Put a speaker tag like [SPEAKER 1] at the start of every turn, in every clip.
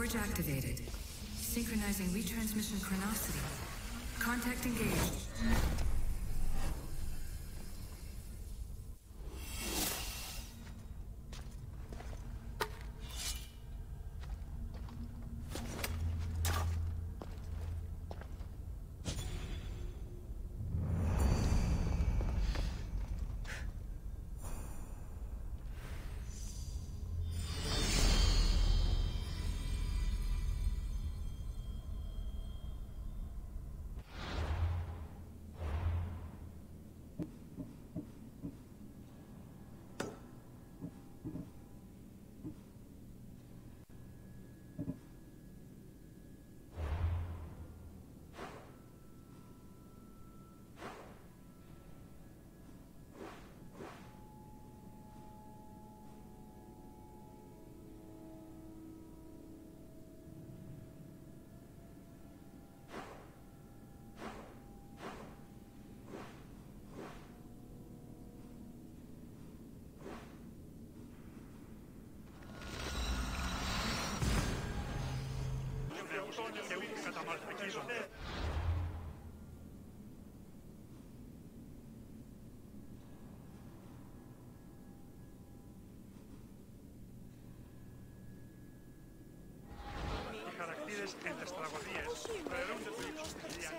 [SPEAKER 1] Forge activated. Synchronizing retransmission chronicity. Contact engaged.
[SPEAKER 2] και ούτε καταμαλθακίζονται. Οι χαρακτήρες εν τες τραγωδίες προαιρούνται του ύψους στη χιλιά.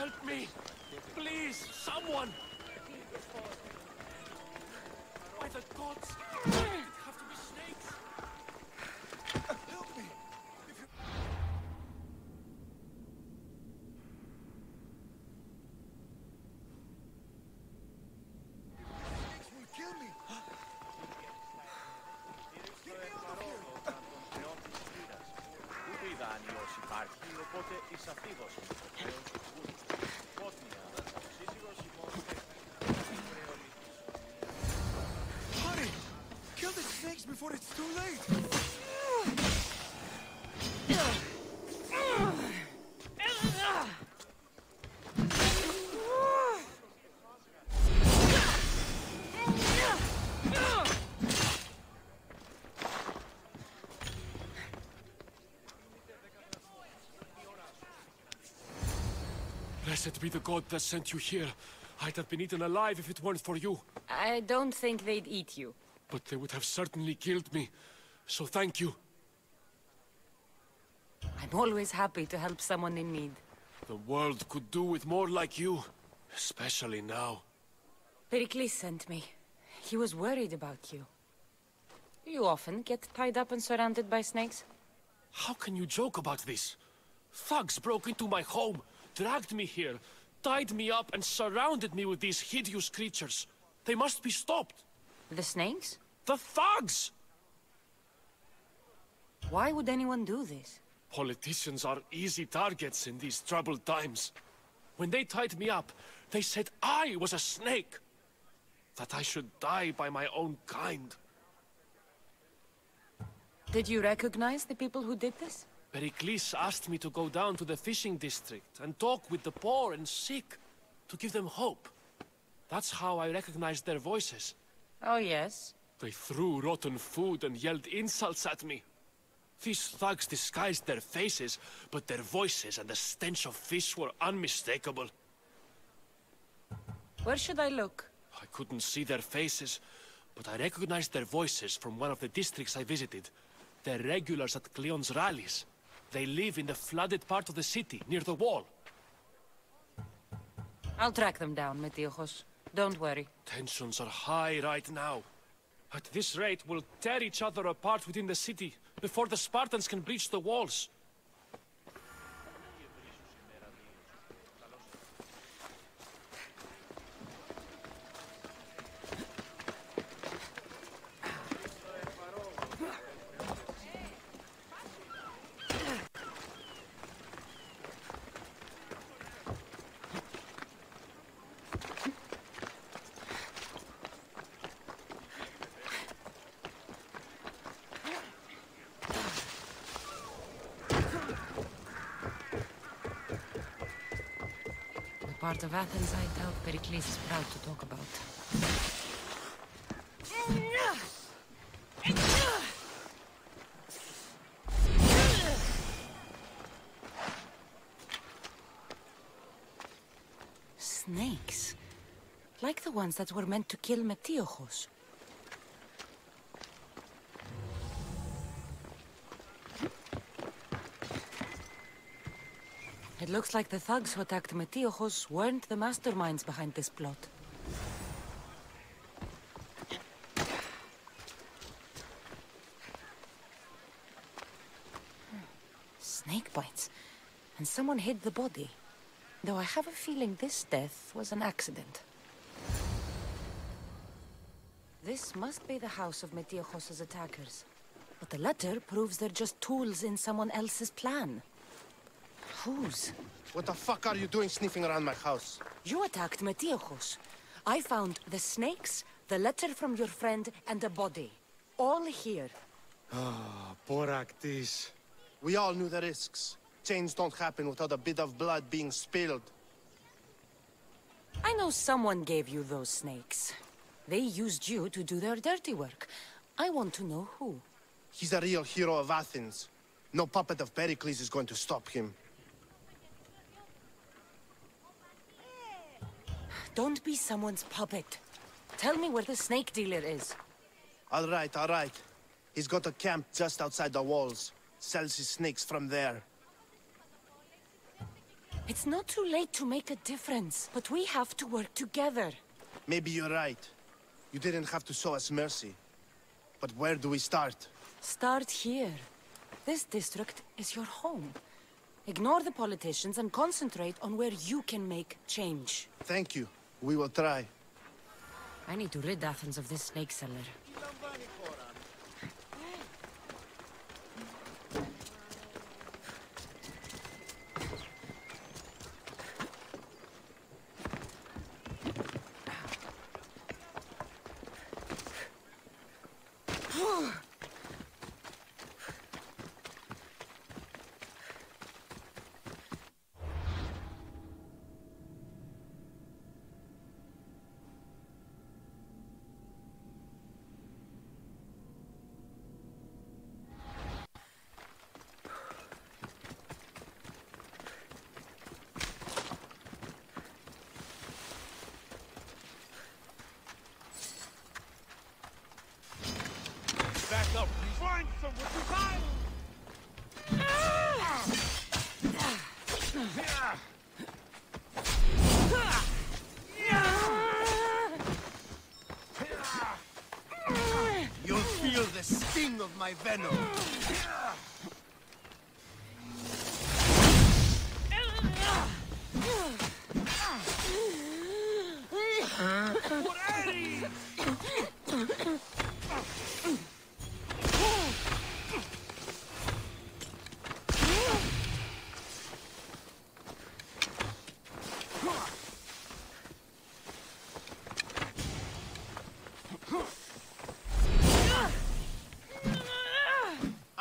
[SPEAKER 3] Help me! Please, someone! By the gods! It have to be snakes! Help me! Snakes will kill me! Hurry! Kill the snakes before it's too late! Blessed be the god that sent you here. I'd have been eaten alive if it weren't for you.
[SPEAKER 4] I don't think they'd eat you.
[SPEAKER 3] But they would have certainly killed me. So thank you.
[SPEAKER 4] I'm always happy to help someone in need.
[SPEAKER 3] The world could do with more like you. Especially now.
[SPEAKER 4] Pericles sent me. He was worried about you. You often get tied up and surrounded by snakes?
[SPEAKER 3] How can you joke about this? Thugs broke into my home, dragged me here, tied me up and surrounded me with these hideous creatures. They must be stopped.
[SPEAKER 4] The snakes?
[SPEAKER 3] The thugs!
[SPEAKER 4] Why would anyone do this?
[SPEAKER 3] Politicians are easy targets in these troubled times. When they tied me up, they said I was a snake. That I should die by my own kind.
[SPEAKER 4] Did you recognize the people who did this?
[SPEAKER 3] Pericles asked me to go down to the fishing district and talk with the poor and sick, to give them hope. That's how I recognized their voices.
[SPEAKER 4] Oh, yes?
[SPEAKER 3] They threw rotten food and yelled insults at me. These thugs disguised their faces, but their voices and the stench of fish were unmistakable.
[SPEAKER 4] Where should I look?
[SPEAKER 3] I couldn't see their faces, but I recognized their voices from one of the districts I visited. They're regulars at Cleon's rallies. They live in the flooded part of the city, near the wall.
[SPEAKER 4] I'll track them down, Metiojos. Don't worry.
[SPEAKER 3] Tensions are high right now. At this rate, we'll tear each other apart within the city, before the Spartans can breach the walls.
[SPEAKER 4] Part of Athens I doubt Pericles is proud to talk about. Snakes. Like the ones that were meant to kill Metiojos. It looks like the thugs who attacked Metiojos weren't the masterminds behind this plot. Snake bites. And someone hid the body. Though I have a feeling this death was an accident. This must be the house of Metiojos' attackers. But the letter proves they're just tools in someone else's plan. Whose?
[SPEAKER 5] What the fuck are you doing sniffing around my house?
[SPEAKER 4] You attacked Metiojos. I found the snakes, the letter from your friend, and a body. All here.
[SPEAKER 5] Ah, Poraktis. We all knew the risks. Change don't happen without a bit of blood being spilled.
[SPEAKER 4] I know someone gave you those snakes. They used you to do their dirty work. I want to know who.
[SPEAKER 5] He's a real hero of Athens. No puppet of Pericles is going to stop him.
[SPEAKER 4] Don't be someone's puppet. Tell me where the snake dealer is.
[SPEAKER 5] All right, all right. He's got a camp just outside the walls. Sells his snakes from there.
[SPEAKER 4] It's not too late to make a difference, but we have to work together.
[SPEAKER 5] Maybe you're right. You didn't have to show us mercy. But where do we start?
[SPEAKER 4] Start here. This district is your home. Ignore the politicians and concentrate on where you can make change.
[SPEAKER 5] Thank you. We will try.
[SPEAKER 4] I need to rid Athens of this snake seller.
[SPEAKER 2] Back up. Find someone to hide.
[SPEAKER 5] You'll feel the sting of my venom.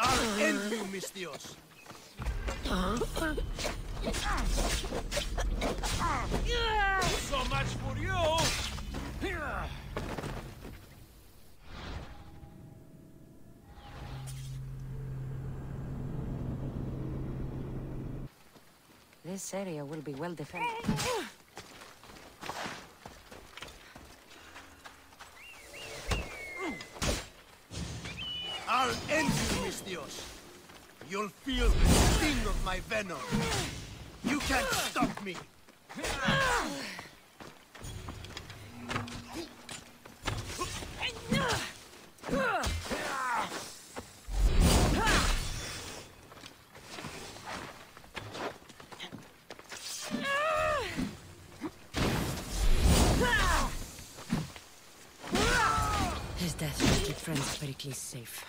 [SPEAKER 5] I'll end you, Mistios.
[SPEAKER 3] So much for you!
[SPEAKER 4] This area will be well defended.
[SPEAKER 5] I'll end you, Mistios. You'll feel the sting of my venom. You can't stop me.
[SPEAKER 4] His death will keep friends of Pericles safe.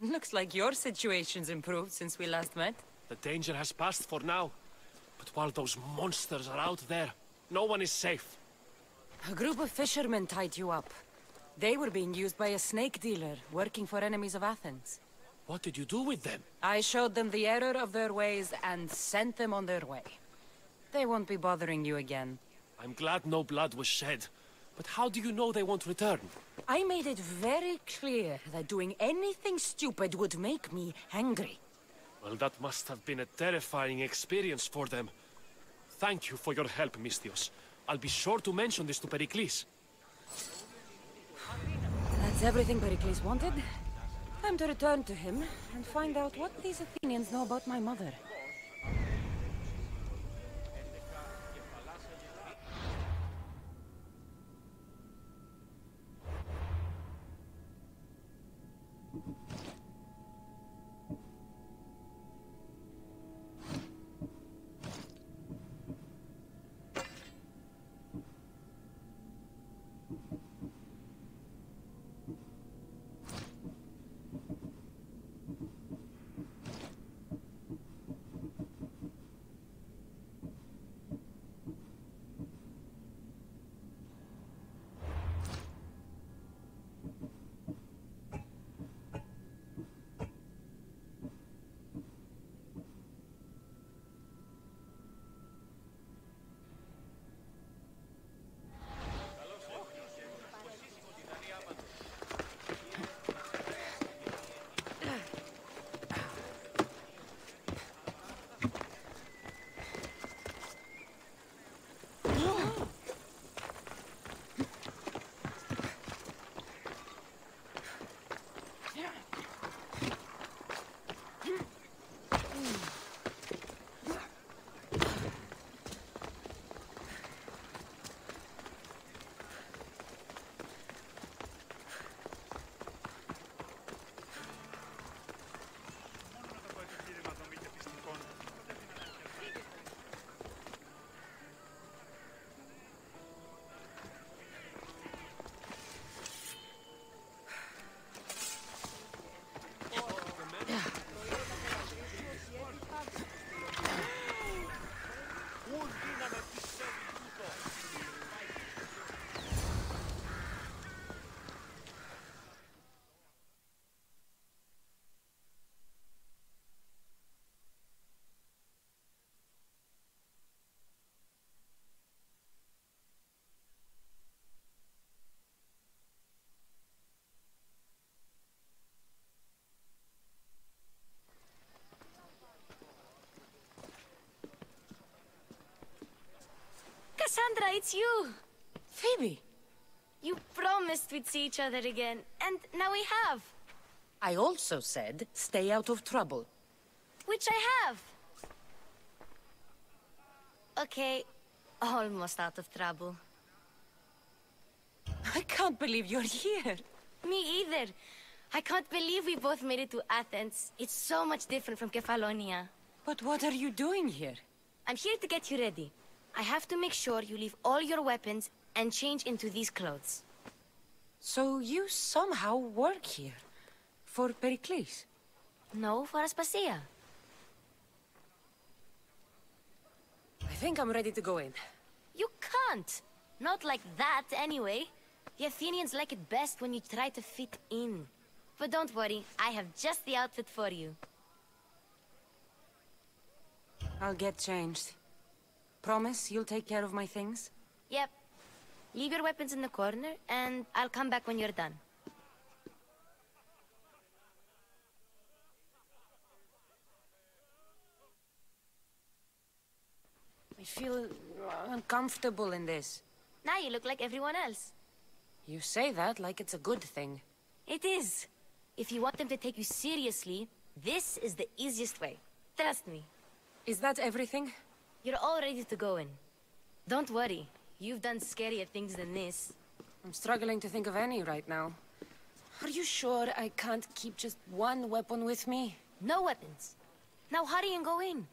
[SPEAKER 4] Looks like your situation's improved since we last met.
[SPEAKER 3] The danger has passed for now. But while those monsters are out there, no one is safe.
[SPEAKER 4] A group of fishermen tied you up. They were being used by a snake dealer, working for enemies of Athens.
[SPEAKER 3] What did you do with them?
[SPEAKER 4] I showed them the error of their ways and sent them on their way. They won't be bothering you again.
[SPEAKER 3] I'm glad no blood was shed. But how do you know they won't return?
[SPEAKER 4] I made it very clear that doing anything stupid would make me angry.
[SPEAKER 3] Well, that must have been a terrifying experience for them. Thank you for your help, Mistios. I'll be sure to mention this to Pericles.
[SPEAKER 4] That's everything Pericles wanted. Time to return to him and find out what these Athenians know about my mother.
[SPEAKER 6] Cassandra, it's you!
[SPEAKER 4] Phoebe,
[SPEAKER 6] You promised we'd see each other again, and now we have.
[SPEAKER 4] I also said stay out of trouble.
[SPEAKER 6] Which I have. Okay, almost out of trouble.
[SPEAKER 4] I can't believe you're here.
[SPEAKER 6] Me either. I can't believe we both made it to Athens. It's so much different from Kefalonia.
[SPEAKER 4] But what are you doing here?
[SPEAKER 6] I'm here to get you ready. I have to make sure you leave all your weapons and change into these clothes.
[SPEAKER 4] So you somehow work here? For Pericles?
[SPEAKER 6] No, for Aspasia.
[SPEAKER 4] I think I'm ready to go in.
[SPEAKER 6] You can't. Not like that, anyway. The Athenians like it best when you try to fit in. But don't worry, I have just the outfit for you.
[SPEAKER 4] I'll get changed. Promise you'll take care of my things?
[SPEAKER 6] Yep. Leave your weapons in the corner, and I'll come back when you're done.
[SPEAKER 4] I feel uncomfortable in this.
[SPEAKER 6] Now you look like everyone else.
[SPEAKER 4] You say that like it's a good thing.
[SPEAKER 6] It is. If you want them to take you seriously, this is the easiest way. Trust me.
[SPEAKER 4] Is that everything?
[SPEAKER 6] You're all ready to go in. Don't worry. You've done scarier things than this.
[SPEAKER 4] I'm struggling to think of any right now. Are you sure I can't keep just one weapon with me?
[SPEAKER 6] No weapons. Now hurry and go in.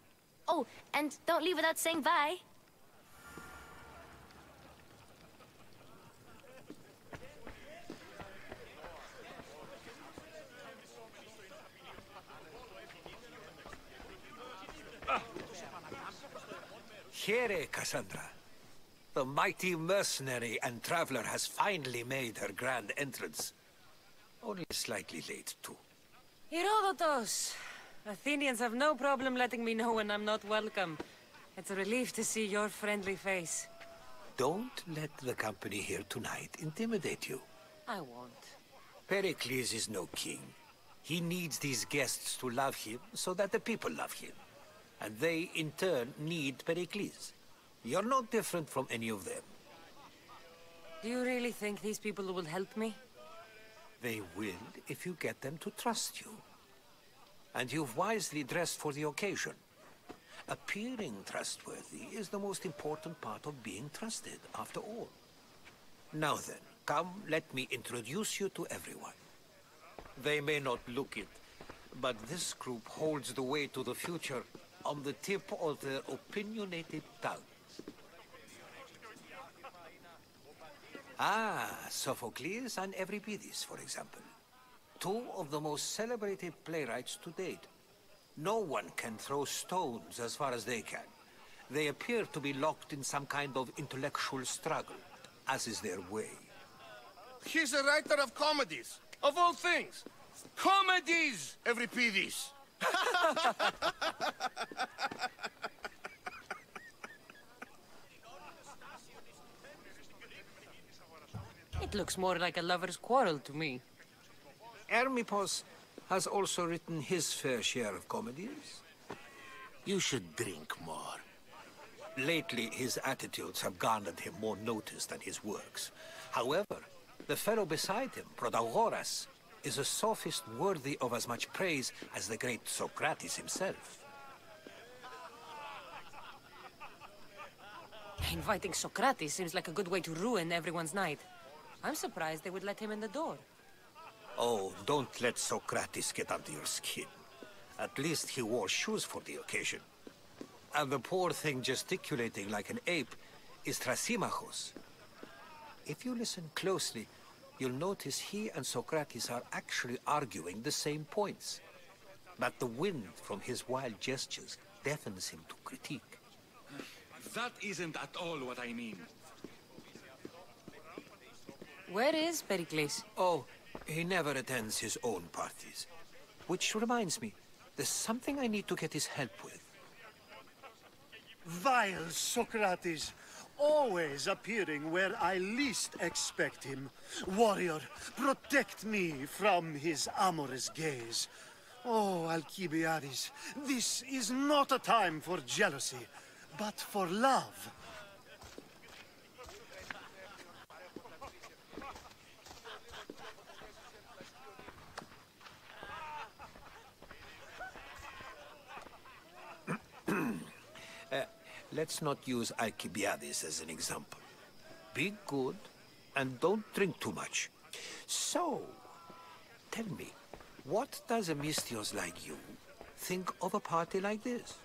[SPEAKER 6] Oh, and don't leave without saying bye.
[SPEAKER 7] Here, Cassandra. The mighty mercenary and traveler has finally made her grand entrance. Only slightly late, too.
[SPEAKER 4] Herodotus! Athenians have no problem letting me know when I'm not welcome. It's a relief to see your friendly face.
[SPEAKER 7] Don't let the company here tonight intimidate you.
[SPEAKER 4] I won't.
[SPEAKER 7] Pericles is no king. He needs these guests to love him so that the people love him. And they, in turn, need Pericles. You're no different from any of them.
[SPEAKER 4] Do you really think these people will help me?
[SPEAKER 7] They will if you get them to trust you. And you've wisely dressed for the occasion. Appearing trustworthy is the most important part of being trusted, after all. Now then, come, let me introduce you to everyone. They may not look it, but this group holds the way to the future on the tip of their opinionated tongues. Ah, Sophocles and Euripides, for example. Two of the most celebrated playwrights to date. No one can throw stones as far as they can. They appear to be locked in some kind of intellectual struggle, as is their way.
[SPEAKER 5] He's a writer of comedies, of all things. Comedies, Euripides.
[SPEAKER 4] It looks more like a lover's quarrel to me.
[SPEAKER 7] Hermippos has also written his fair share of comedies. You should drink more. Lately, his attitudes have garnered him more notice than his works. However, the fellow beside him, Protagoras, is a sophist worthy of as much praise as the great Socrates himself.
[SPEAKER 4] Inviting Socrates seems like a good way to ruin everyone's night. I'm surprised they would let him in the door.
[SPEAKER 7] Oh, don't let Socrates get under your skin. At least he wore shoes for the occasion. And the poor thing gesticulating like an ape is Thrasymachos. If you listen closely, you'll notice he and Socrates are actually arguing the same points. But the wind from his wild gestures deafens him to critique.
[SPEAKER 8] That isn't at all what I mean.
[SPEAKER 4] Where is Pericles?
[SPEAKER 7] Oh, he never attends his own parties. Which reminds me, there's something I need to get his help with.
[SPEAKER 9] Vile Socrates, always appearing where I least expect him. Warrior, protect me from his amorous gaze. Oh, Alcibiades, this is not a time for jealousy, but for love.
[SPEAKER 7] Let's not use Alcibiades as an example. Be good, and don't drink too much. So, tell me, what does a Mystios like you think of a party like this?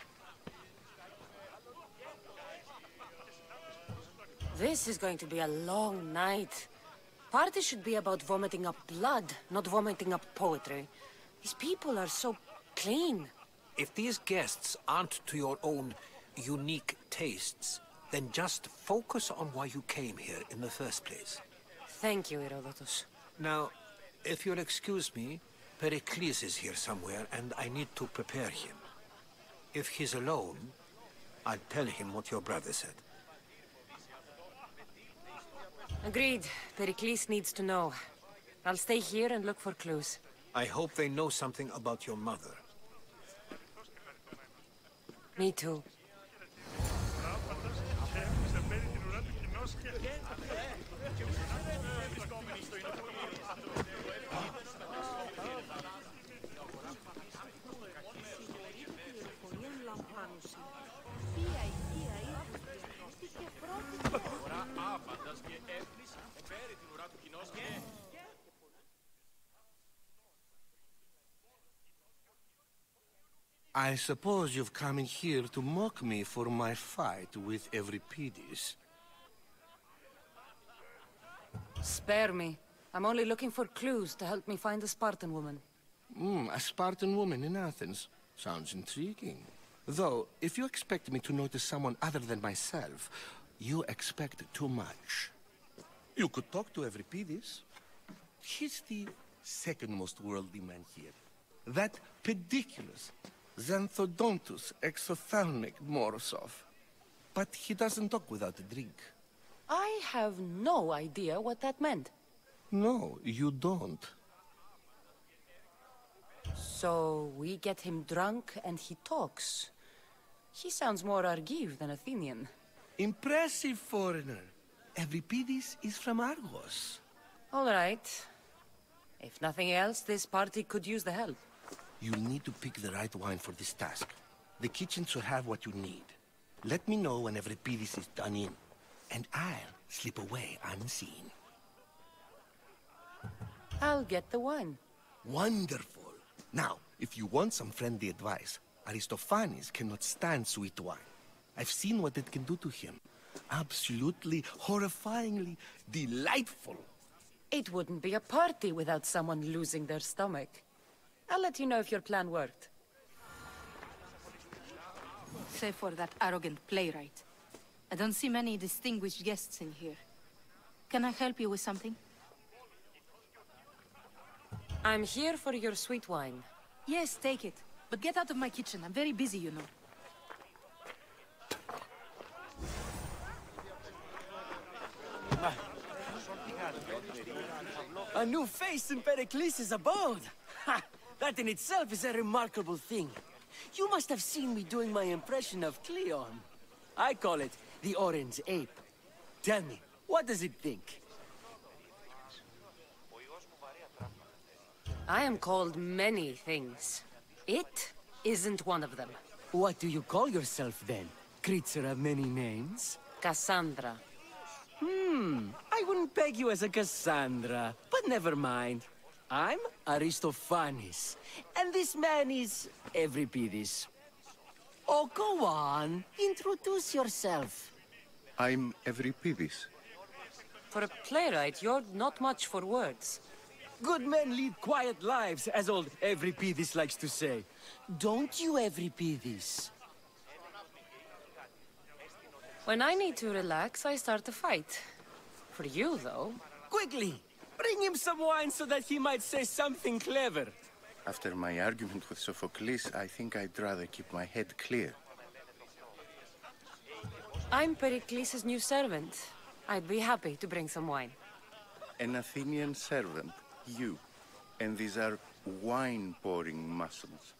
[SPEAKER 4] This is going to be a long night. Party should be about vomiting up blood, not vomiting up poetry. These people are so clean.
[SPEAKER 7] If these guests aren't to your own unique tastes, then just focus on why you came here in the first place.
[SPEAKER 4] Thank you, Herodotus.
[SPEAKER 7] Now, if you'll excuse me, Pericles is here somewhere, and I need to prepare him. If he's alone, I'll tell him what your brother said.
[SPEAKER 4] Agreed. Pericles needs to know. I'll stay here and look for clues.
[SPEAKER 7] I hope they know something about your mother.
[SPEAKER 4] Me too.
[SPEAKER 5] I suppose you've come in here to mock me for my fight with Euripides.
[SPEAKER 4] Spare me. I'm only looking for clues to help me find a Spartan woman.
[SPEAKER 5] A Spartan woman in Athens. Sounds intriguing. Though, if you expect me to notice someone other than myself, you expect too much. You could talk to Euripides. He's the second most worldly man here. That pediculous Xanthodontus exophthalmic Morosov. But he doesn't talk without a drink.
[SPEAKER 4] I have no idea what that meant.
[SPEAKER 5] No, you don't.
[SPEAKER 4] So we get him drunk and he talks. He sounds more Argive than Athenian.
[SPEAKER 5] Impressive foreigner. Euripides is from Argos.
[SPEAKER 4] All right. If nothing else, this party could use the help.
[SPEAKER 5] You'll need to pick the right wine for this task. The kitchen should have what you need. Let me know when Euripides is done in, and I'll slip away unseen.
[SPEAKER 4] I'll get the wine.
[SPEAKER 5] Wonderful. Now, if you want some friendly advice, Aristophanes cannot stand sweet wine. I've seen what it can do to him. Absolutely, horrifyingly delightful.
[SPEAKER 4] It wouldn't be a party without someone losing their stomach. I'll let you know if your plan worked.
[SPEAKER 1] Save for that arrogant playwright. I don't see many distinguished guests in here. Can I help you with something?
[SPEAKER 4] I'm here for your sweet wine.
[SPEAKER 1] Yes, take it. But get out of my kitchen. I'm very busy, you know.
[SPEAKER 10] A new face in Pericles' abode! Ha! That in itself is a remarkable thing. You must have seen me doing my impression of Cleon. I call it the Orange Ape. Tell me, what does it think?
[SPEAKER 4] I am called many things. It isn't one of them.
[SPEAKER 10] What do you call yourself, then? Creature of many names?
[SPEAKER 4] Cassandra.
[SPEAKER 10] I wouldn't peg you as a Cassandra, but never mind. I'm Aristophanes, and this man is Euripides. Oh, go on. Introduce yourself.
[SPEAKER 11] I'm Euripides.
[SPEAKER 4] For a playwright, you're not much for words.
[SPEAKER 10] Good men lead quiet lives, as old Euripides likes to say. Don't you, Euripides?
[SPEAKER 4] When I need to relax, I start a fight. For you, though...
[SPEAKER 10] Quickly! Bring him some wine so that he might say something clever.
[SPEAKER 11] After my argument with Sophocles, I think I'd rather keep my head clear.
[SPEAKER 4] I'm Pericles' new servant. I'd be happy to bring some wine.
[SPEAKER 11] An Athenian servant, you. And these are wine-pouring muscles.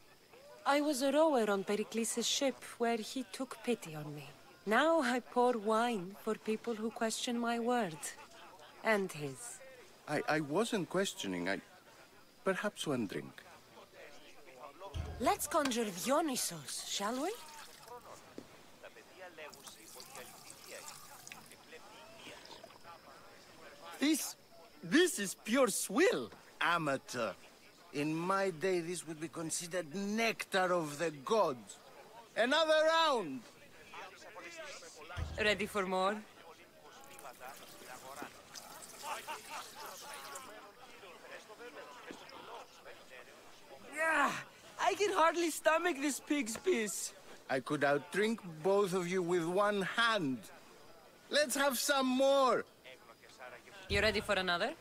[SPEAKER 4] I was a rower on Pericles' ship where he took pity on me. Now I pour wine for people who question my word. And his.
[SPEAKER 11] I wasn't questioning, perhaps one drink.
[SPEAKER 4] Let's conjure Dionysos, shall we?
[SPEAKER 10] This is pure swill.
[SPEAKER 12] Amateur. In my day, this would be considered nectar of the gods. Another round!
[SPEAKER 4] Ready for more?
[SPEAKER 10] Yeah, I can hardly stomach this pig's piss.
[SPEAKER 12] I could outdrink both of you with one hand. Let's have some more!
[SPEAKER 4] You ready for another?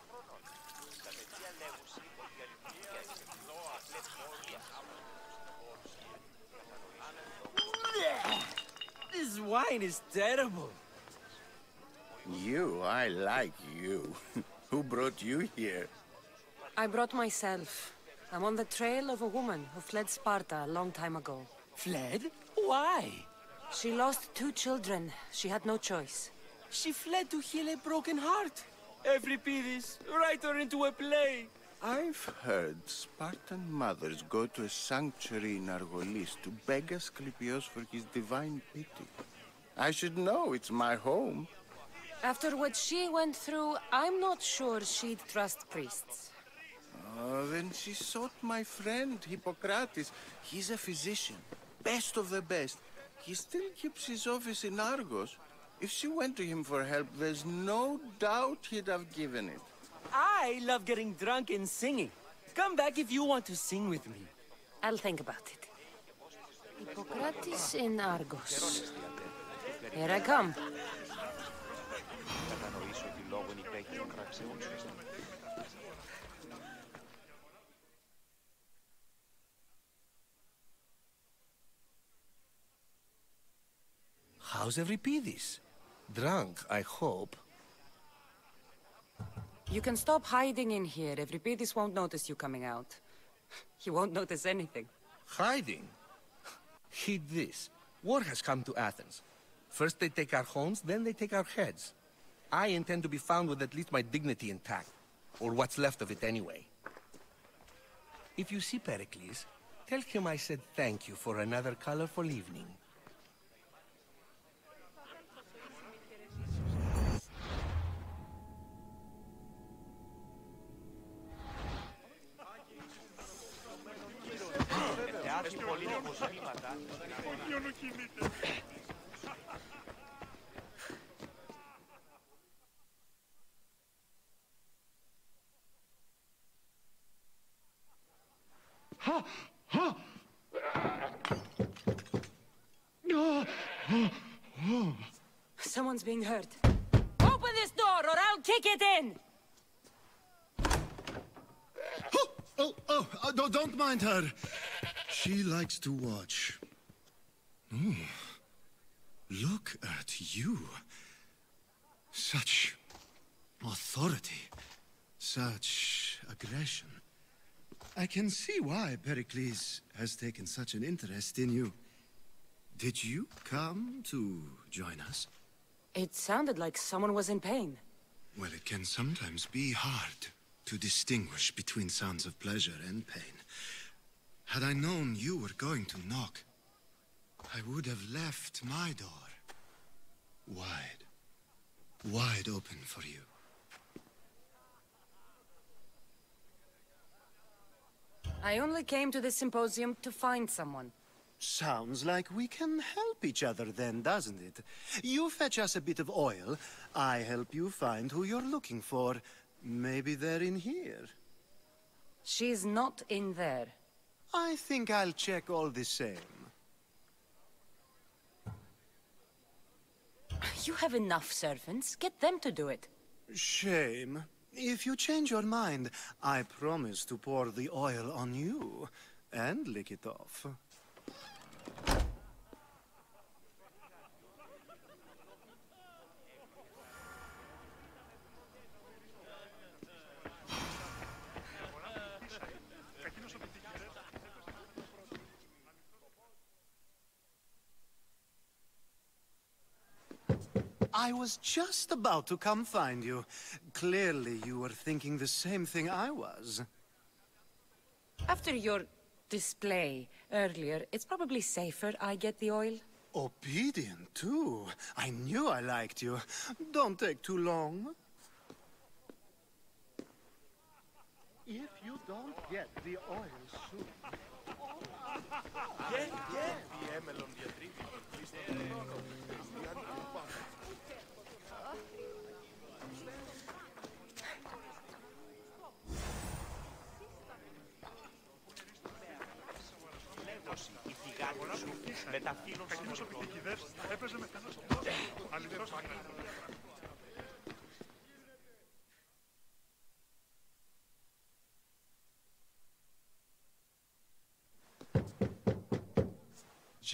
[SPEAKER 10] This wine is terrible.
[SPEAKER 12] You, I like you. Who brought you here?
[SPEAKER 4] I brought myself. I'm on the trail of a woman who fled Sparta a long time ago.
[SPEAKER 10] Fled? Why?
[SPEAKER 4] She lost 2 children. She had no choice.
[SPEAKER 10] She fled to heal a broken heart. Euripides, write her into a play.
[SPEAKER 11] I've heard Spartan mothers go to a sanctuary in Argolis to beg Asclepios for his divine pity. I should know, it's my home.
[SPEAKER 4] After what she went through, I'm not sure she'd trust priests.
[SPEAKER 11] Oh, then she sought my friend, Hippocrates. He's a physician, best of the best. He still keeps his office in Argos. If she went to him for help, there's no doubt he'd have given it.
[SPEAKER 10] I love getting drunk and singing. Come back if you want to sing with me.
[SPEAKER 4] I'll think about it. Hippocrates in Argos. Here I come.
[SPEAKER 5] How's Euripides? Drunk, I hope.
[SPEAKER 4] You can stop hiding in here. Euripides won't notice you coming out. He won't notice anything.
[SPEAKER 5] Hiding? Heed this. War has come to Athens. First they take our homes, then they take our heads. I intend to be found with at least my dignity intact. Or what's left of it anyway. If you see Pericles, tell him I said thank you for another colorful evening.
[SPEAKER 4] Someone's being hurt. Open this door or I'll kick it in!
[SPEAKER 9] Don't mind her. She likes to watch. Oh, look at you. Such authority. Such aggression. I can see why Pericles has taken such an interest in you. Did you come to join us?
[SPEAKER 4] It sounded like someone was in pain.
[SPEAKER 9] Well, it can sometimes be hard
[SPEAKER 13] to distinguish between sounds of pleasure and pain. Had I known you were going to knock, I would have left my door wide, wide open for you.
[SPEAKER 4] I only came to this symposium to find someone.
[SPEAKER 9] Sounds like we can help each other then, doesn't it? You fetch us a bit of oil, I help you find who you're looking for. Maybe they're in here.
[SPEAKER 4] She's not in there.
[SPEAKER 9] I think I'll check all the same.
[SPEAKER 4] You have enough servants. Get them to do it.
[SPEAKER 9] Shame. If you change your mind, I promise to pour the oil on you and lick it off. I was just about to come find you. Clearly, you were thinking the same thing I was.
[SPEAKER 4] After your display earlier, it's probably safer I get the oil.
[SPEAKER 9] Obedient, too. I knew I liked you. Don't take too long. If you don't get the oil soon...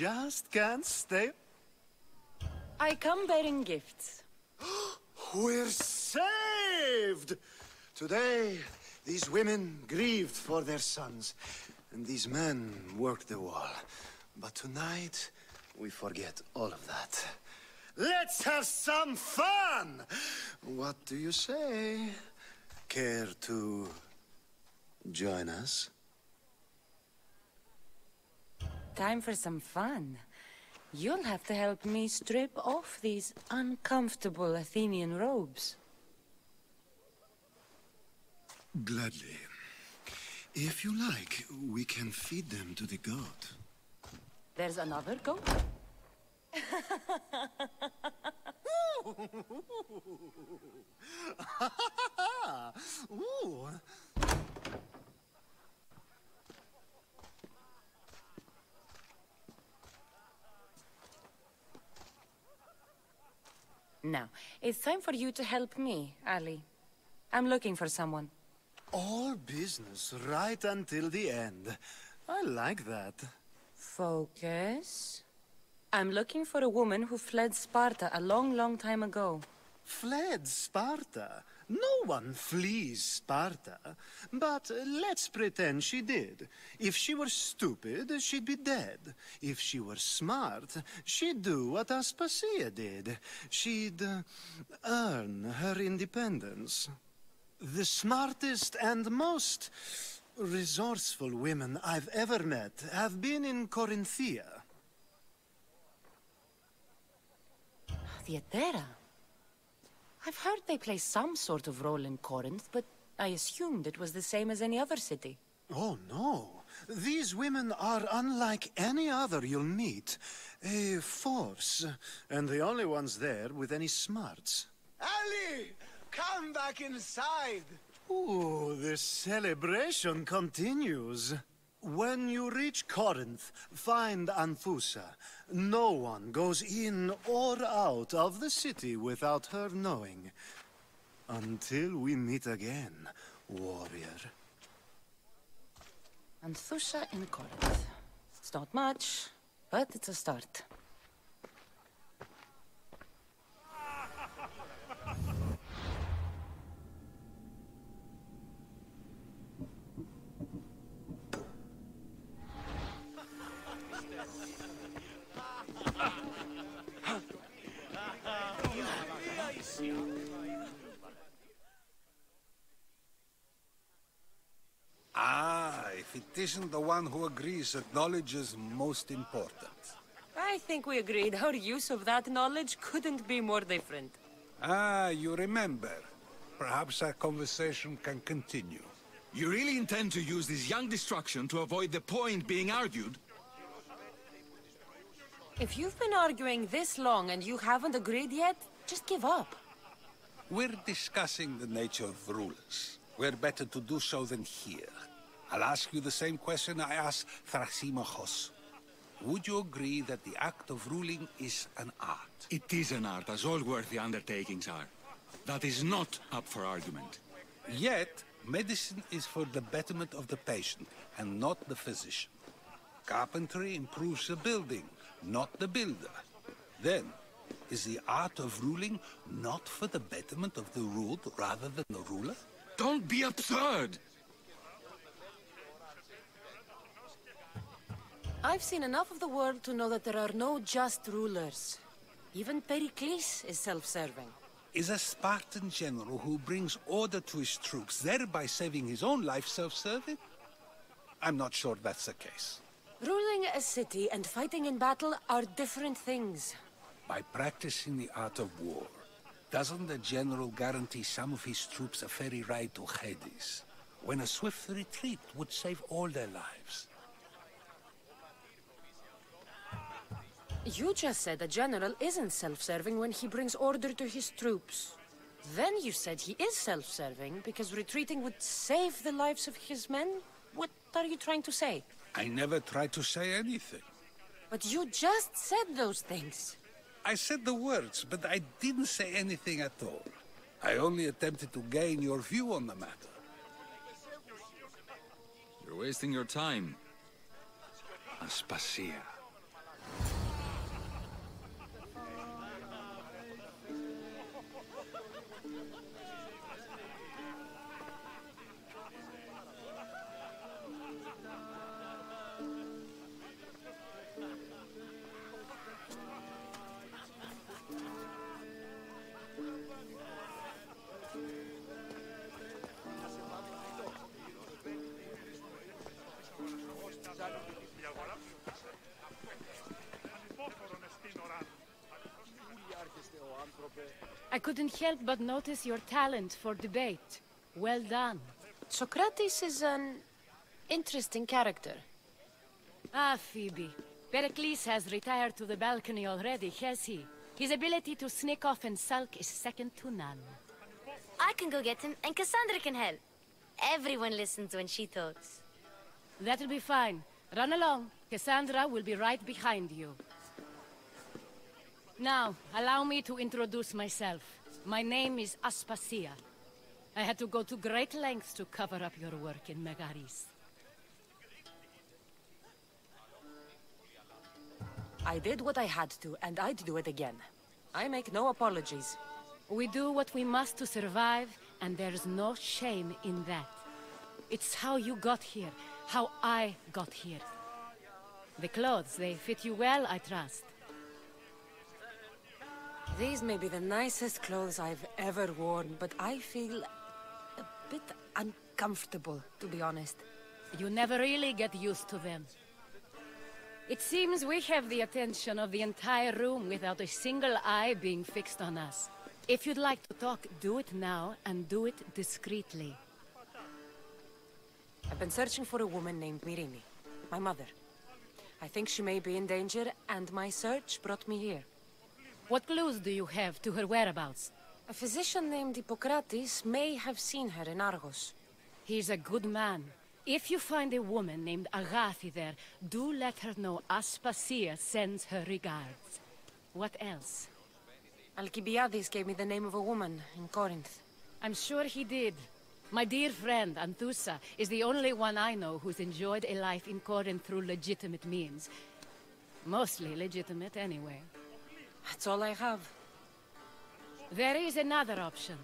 [SPEAKER 9] Just can't stay.
[SPEAKER 4] I come bearing gifts.
[SPEAKER 9] We're saved! Today, these women grieved for their sons, and these men worked the wall. But tonight, we forget all of that. Let's have some fun! What do you say? Care to join us?
[SPEAKER 4] Time for some fun. You'll have to help me strip off these uncomfortable Athenian robes.
[SPEAKER 13] Gladly. If you like, we can feed them to the god.
[SPEAKER 4] There's another goat?
[SPEAKER 9] Ooh.
[SPEAKER 4] Now, it's time for you to help me, Ali. I'm looking for someone.
[SPEAKER 9] All business right until the end. I like that.
[SPEAKER 4] Focus. I'm looking for a woman who fled Sparta a long, long time ago.
[SPEAKER 9] Fled Sparta? No one flees Sparta. But let's pretend she did. If she were stupid, she'd be dead. If she were smart, she'd do what Aspasia did. She'd earn her independence. The smartest and most resourceful women I've ever met have been in Corinthia.
[SPEAKER 4] Theatera? I've heard they play some sort of role in Corinth, but I assumed it was the same as any other city.
[SPEAKER 9] Oh, no. These women are unlike any other you'll meet. A force, and the only ones there with any smarts.
[SPEAKER 12] Ali! Come back inside!
[SPEAKER 9] Ooh, the celebration continues. When you reach Corinth, find Anthusa. No one goes in or out of the city without her knowing. Until we meet again, warrior.
[SPEAKER 4] Anthusa in Corinth. It's not much, but it's a start.
[SPEAKER 7] if it isn't the one who agrees that knowledge is most important.
[SPEAKER 4] I think we agreed our use of that knowledge couldn't be more different.
[SPEAKER 7] Ah, you remember. Perhaps our conversation can continue.
[SPEAKER 8] You really intend to use this young destruction to avoid the point being argued?
[SPEAKER 4] If you've been arguing this long and you haven't agreed yet, just give up.
[SPEAKER 7] We're discussing the nature of rulers. Where better to do so than here? I'll ask you the same question I asked Thrasymachos. Would you agree that the act of ruling is an art?
[SPEAKER 8] It is an art, as all worthy undertakings are. That is not up for argument.
[SPEAKER 7] Yet, medicine is for the betterment of the patient, and not the physician. Carpentry improves the building, not the builder. Then, is the art of ruling not for the betterment of the ruled rather than the ruler?
[SPEAKER 8] Don't be absurd!
[SPEAKER 4] I've seen enough of the world to know that there are no just rulers. Even Pericles is self-serving.
[SPEAKER 7] Is a Spartan general who brings order to his troops, thereby saving his own life, self-serving? I'm not sure that's the case.
[SPEAKER 4] Ruling a city and fighting in battle are different things.
[SPEAKER 7] By practicing the art of war, doesn't the general guarantee some of his troops a ferry ride to Hades, when a swift retreat would save all their lives?
[SPEAKER 4] You just said a general isn't self-serving when he brings order to his troops. Then you said he is self-serving because retreating would save the lives of his men? What are you trying to say?
[SPEAKER 7] I never tried to say anything.
[SPEAKER 4] But you just said those things.
[SPEAKER 7] I said the words, but I didn't say anything at all. I only attempted to gain your view on the matter.
[SPEAKER 8] You're wasting your time. Aspasia.
[SPEAKER 1] I couldn't help but notice your talent for debate. Well done.
[SPEAKER 4] Socrates is an interesting character.
[SPEAKER 1] Ah, Phoebe. Pericles has retired to the balcony already, has he? His ability to sneak off and sulk is second to none.
[SPEAKER 6] I can go get him, and Cassandra can help. Everyone listens when she talks.
[SPEAKER 1] That'll be fine. Run along. Cassandra will be right behind you. Now, allow me to introduce myself. My name is Aspasia. I had to go to great lengths to cover up your work in Megaris.
[SPEAKER 4] I did what I had to, and I'd do it again. I make no apologies.
[SPEAKER 1] We do what we must to survive, and there's no shame in that. It's how you got here, how I got here. The clothes, they fit you well, I trust.
[SPEAKER 4] These may be the nicest clothes I've ever worn, but I feel a bit uncomfortable, to be honest.
[SPEAKER 1] You never really get used to them. It seems we have the attention of the entire room without a single eye being fixed on us. If you'd like to talk, do it now, and do it discreetly.
[SPEAKER 4] I've been searching for a woman named Myrine, my mother. I think she may be in danger, and my search brought me here.
[SPEAKER 1] What clues do you have to her whereabouts?
[SPEAKER 4] A physician named Hippocrates may have seen her in Argos.
[SPEAKER 1] He's a good man. If you find a woman named Agathi there, do let her know Aspasia sends her regards. What else?
[SPEAKER 4] Alcibiades gave me the name of a woman in Corinth.
[SPEAKER 1] I'm sure he did. My dear friend, Anthusa, is the only one I know who's enjoyed a life in Corinth through legitimate means. Mostly legitimate, anyway.
[SPEAKER 4] That's all I have.
[SPEAKER 1] There is another option.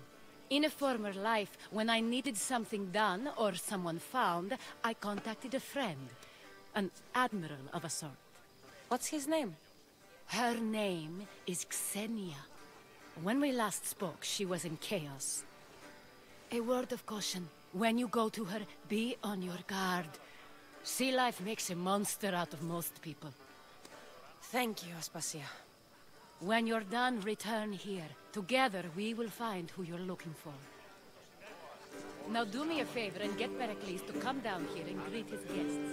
[SPEAKER 1] In a former life, when I needed something done or someone found, I contacted a friend. An admiral of a sort.
[SPEAKER 4] What's his name?
[SPEAKER 1] Her name is Xenia. When we last spoke, she was in chaos. A word of caution. When you go to her, be on your guard. Sea life makes a monster out of most people.
[SPEAKER 4] Thank you, Aspasia.
[SPEAKER 1] When you're done, return here. Together, we will find who you're looking for. Now do me a favor and get Pericles to come down here and greet his guests.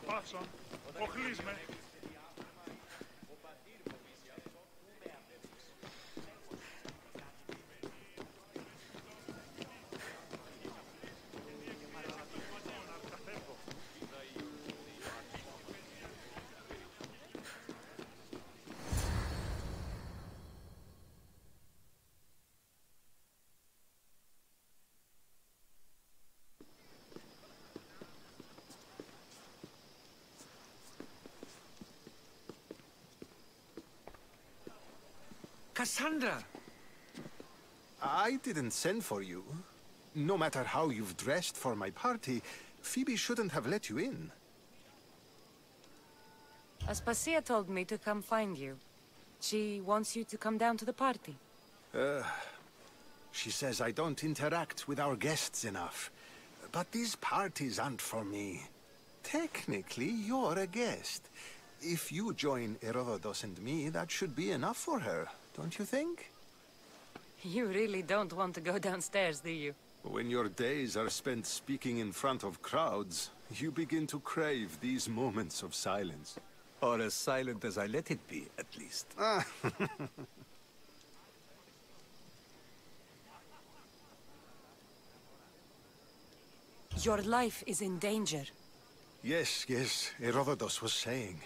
[SPEAKER 2] Πάτσον, οχλείς με.
[SPEAKER 7] Cassandra!
[SPEAKER 14] I didn't send for you. No matter how you've dressed for my party, Phoebe shouldn't have let you in.
[SPEAKER 4] Aspasia told me to come find you. She wants you to come down to the party.
[SPEAKER 14] She says I don't interact with our guests enough. But these parties aren't for me. Technically, you're a guest. If you join Herodotus and me, that should be enough for her, don't you think?
[SPEAKER 4] You really don't want to go downstairs, do you?
[SPEAKER 14] When your days are spent speaking in front of crowds, you begin to crave these moments of silence.
[SPEAKER 7] Or as silent as I let it be, at least.
[SPEAKER 4] Your life is in danger.
[SPEAKER 14] Yes, Herodotus was saying.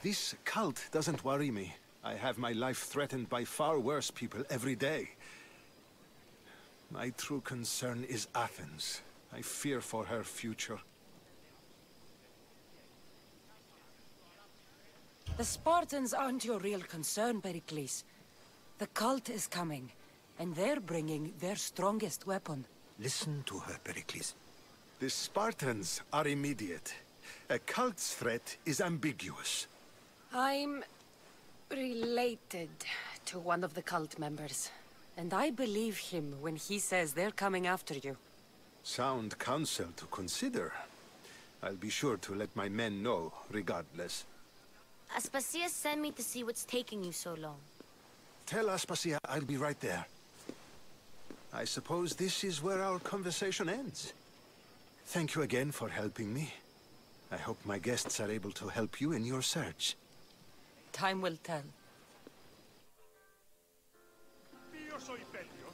[SPEAKER 14] This cult doesn't worry me. I have my life threatened by far worse people every day. My true concern is Athens. I fear for her future.
[SPEAKER 4] The Spartans aren't your real concern, Pericles. The cult is coming, and they're bringing their strongest weapon.
[SPEAKER 7] Listen to her, Pericles.
[SPEAKER 14] The Spartans are immediate. A cult's threat is ambiguous.
[SPEAKER 4] I'm related to one of the cult members, and I believe him when he says they're coming after you.
[SPEAKER 14] Sound counsel to consider. I'll be sure to let my men know, regardless.
[SPEAKER 6] Aspasia sent me to see what's taking you so long.
[SPEAKER 14] Tell Aspasia I'll be right there. I suppose this is where our conversation ends. Thank you again for helping me. I hope my guests are able to help you in your search.
[SPEAKER 4] Time will tell.
[SPEAKER 2] Io soy Pelio.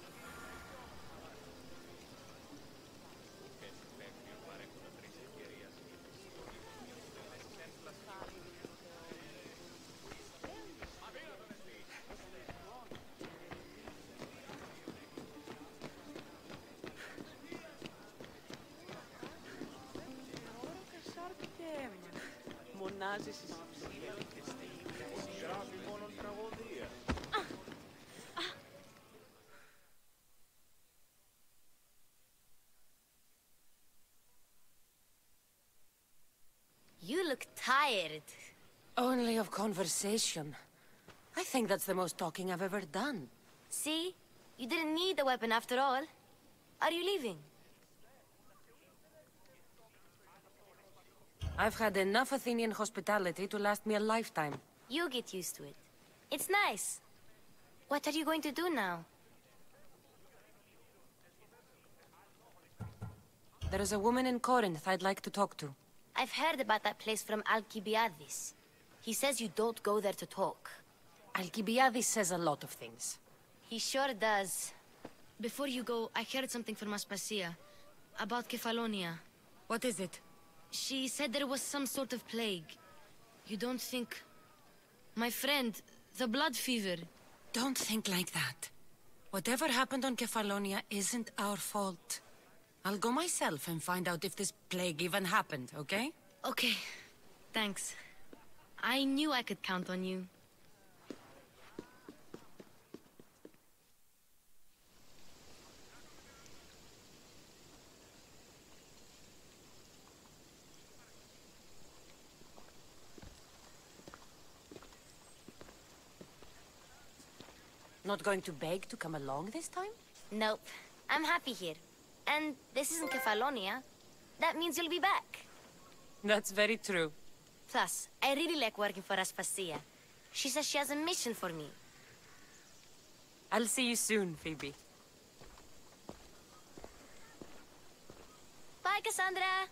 [SPEAKER 6] You look tired.
[SPEAKER 4] Only of conversation. I think that's the most talking I've ever done.
[SPEAKER 6] See? You didn't need the weapon after all. Are you leaving?
[SPEAKER 4] I've had enough Athenian hospitality to last me a lifetime.
[SPEAKER 6] You get used to it. It's nice. What are you going to do now?
[SPEAKER 4] There is a woman in Corinth I'd like to talk to.
[SPEAKER 6] I've heard about that place from Alcibiades. He says you don't go there to talk.
[SPEAKER 4] Alcibiades says a lot of things.
[SPEAKER 6] He sure does. Before you go, I heard something from Aspasia about Kefalonia.
[SPEAKER 4] What is it?
[SPEAKER 6] She said there was some sort of plague. You don't think... My friend, the blood fever.
[SPEAKER 4] Don't think like that. Whatever happened on Kefalonia isn't our fault. I'll go myself and find out if this plague even happened, okay?
[SPEAKER 6] Okay. Thanks. I knew I could count on you.
[SPEAKER 4] Not going to beg to come along this time?
[SPEAKER 6] Nope. I'm happy here. And this isn't Kefalonia. That means you'll be back.
[SPEAKER 4] That's very true.
[SPEAKER 6] Plus, I really like working for Aspasia. She says she has a mission for me.
[SPEAKER 4] I'll see you soon, Phoebe.
[SPEAKER 6] Bye, Cassandra!